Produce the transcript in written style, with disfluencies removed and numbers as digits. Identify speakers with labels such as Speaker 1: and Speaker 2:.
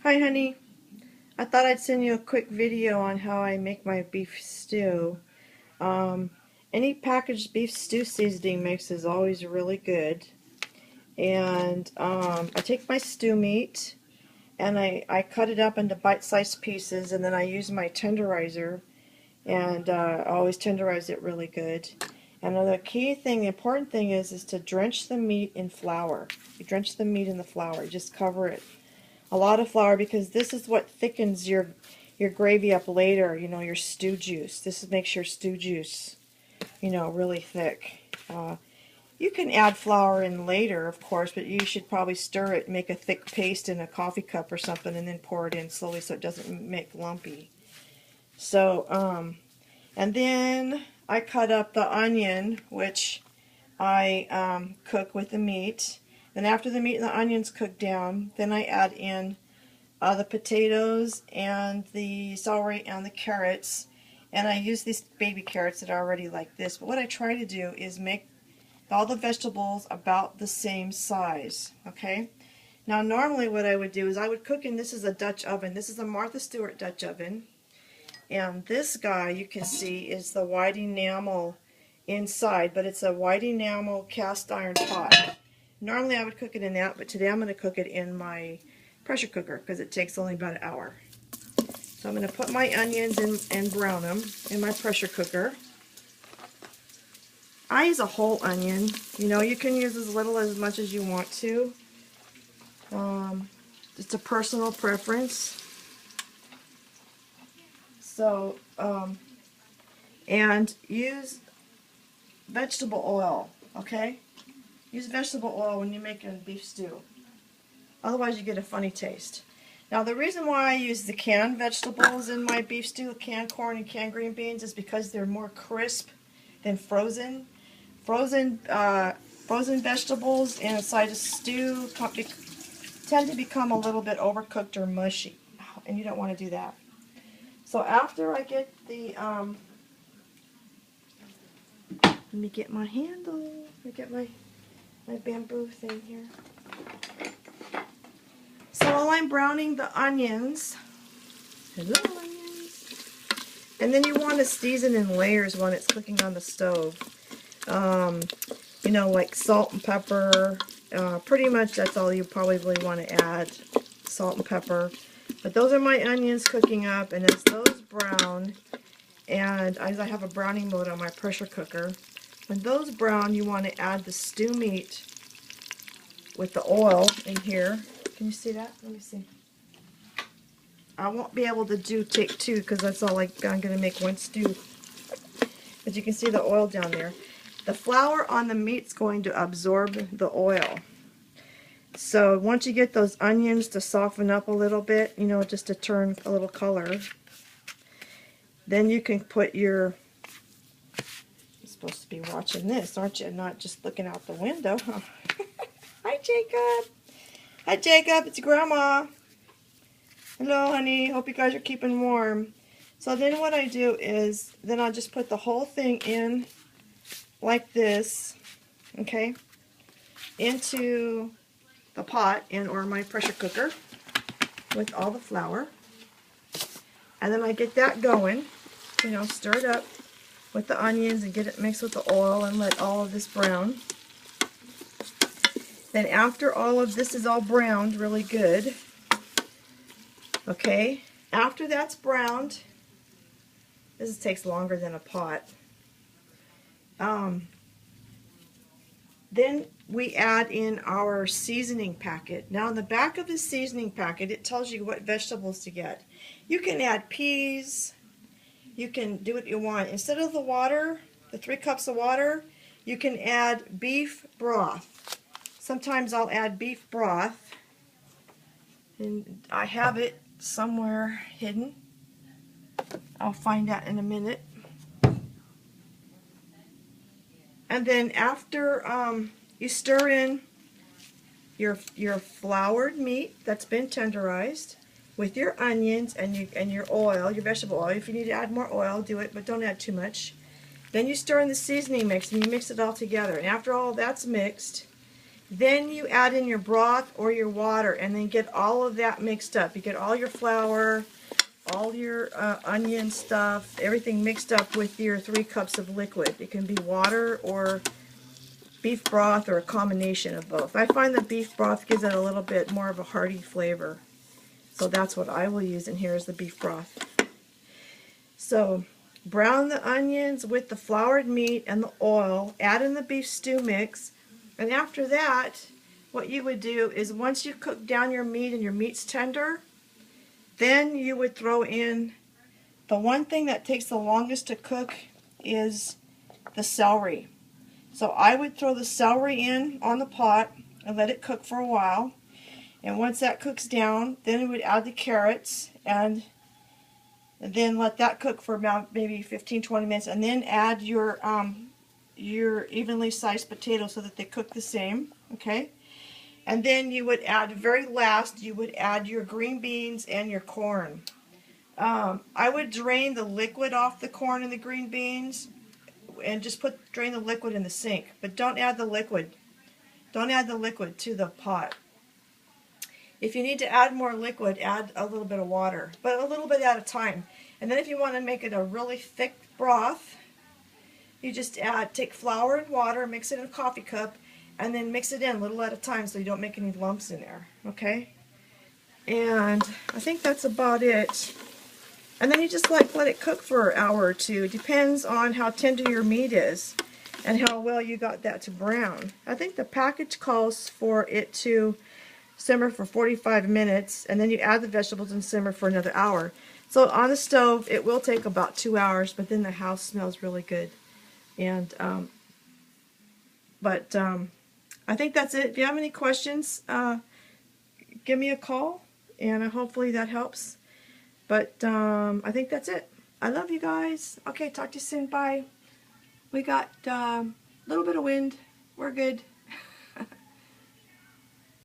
Speaker 1: Hi honey, I thought I'd send you a quick video on how I make my beef stew. Um, any packaged beef stew seasoning mix is always really good. And I take my stew meat and I cut it up into bite-sized pieces, and then I use my tenderizer, and I always tenderize it really good. And the key thing, the important thing is to drench the meat in flour. You drench the meat in the flour, you just cover it a lot of flour, because this is what thickens your gravy up later, your stew juice. This makes your stew juice, really thick. You can add flour in later, of course, but you should probably stir it, make a thick paste in a coffee cup or something, and then pour it in slowly so it doesn't make lumpy. So, and then I cut up the onion, which I cook with the meat. Then after the meat and the onions cook down, then I add in the potatoes and the celery and the carrots, and I use these baby carrots that are already like this. But what I try to do is make all the vegetables about the same size. Okay. Now normally what I would do is I would cook in, this is a Dutch oven. This is a Martha Stewart Dutch oven, and this guy you can see is the white enamel inside, but it's a white enamel cast iron pot. Normally I would cook it in that, but today I'm going to cook it in my pressure cooker because it takes only about an hour. So I'm going to put my onions in and brown them in my pressure cooker. I use a whole onion. You can use as little as much as you want to. It's a personal preference. So, and use vegetable oil, okay? Use vegetable oil when you make a beef stew. Otherwise you get a funny taste. Now the reason why I use the canned vegetables in my beef stew, canned corn and canned green beans, is because they're more crisp than frozen. Frozen vegetables inside a stew tend to become a little bit overcooked or mushy, and you don't want to do that. So after I get the, let me get my handle, let me get my bamboo thing here. So while I'm browning the onions, hello onions, and then you want to season in layers when it's cooking on the stove. Like salt and pepper. Pretty much that's all you probably want to add, salt and pepper. But those are my onions cooking up, and as those brown, and as I have a browning mode on my pressure cooker, when those brown, you want to add the stew meat with the oil in here. Can you see that? Let me see. I won't be able to take two because that's all I'm going to make one stew. But you can see the oil down there. The flour on the meat's going to absorb the oil. So once you get those onions to soften up a little bit, just to turn a little color, then you can put your, you're supposed to be watching this, aren't you? Not just looking out the window. Hi, Jacob. Hi, Jacob. It's Grandma. Hello, honey. Hope you guys are keeping warm. So then what I do is, then I'll just put the whole thing in like this, okay, into the pot or my pressure cooker with all the flour. And then I get that going, stir it up with the onions and get it mixed with the oil and let all of this brown. Then after all of this is all browned really good, okay, after that's browned, this takes longer than a pot. Then we add in our seasoning packet. Now in the back of the seasoning packet, it tells you what vegetables to get. You can add peas. You can do what you want. Instead of the water, the 3 cups of water, you can add beef broth. Sometimes I'll add beef broth, and I have it somewhere hidden. I'll find that in a minute. And then after you stir in your floured meat that's been tenderized with your onions and your oil, your vegetable oil. If you need to add more oil, do it, but don't add too much. Then you stir in the seasoning mix and you mix it all together. And after all that's mixed, Then you add in your broth or your water and then get all of that mixed up. You get all your flour, all your onion stuff, everything mixed up with your 3 cups of liquid. It can be water or beef broth or a combination of both. I find that beef broth gives it a little bit more of a hearty flavor. So that's what I will use in here is the beef broth. So brown the onions with the floured meat and the oil, add in the beef stew mix, and after that, what you would do is once you cook down your meat and your meat's tender, then you would throw in, the one thing that takes the longest to cook is the celery. So I would throw the celery in on the pot and let it cook for a while. And once that cooks down, then we would add the carrots and then let that cook for about maybe 15-20 minutes, and then add your evenly sliced potatoes so that they cook the same, okay? And then you would add, very last, you would add your green beans and your corn. I would drain the liquid off the corn and the green beans and just drain the liquid in the sink, but don't add the liquid. Don't add the liquid to the pot. If you need to add more liquid, add a little bit of water, but a little bit at a time. And then if you want to make it a really thick broth, you just take flour and water, mix it in a coffee cup, and then mix it in a little at a time so you don't make any lumps in there, okay? And I think that's about it. And then you just let it cook for an hour or two. It depends on how tender your meat is and how well you got that to brown. I think the package calls for it to simmer for 45 minutes, and then you add the vegetables and simmer for another hour. So on the stove, it will take about 2 hours, but then the house smells really good. And I think that's it. If you have any questions, give me a call, and hopefully that helps. But I think that's it. I love you guys. Okay, talk to you soon. Bye. We got a little bit of wind. We're good.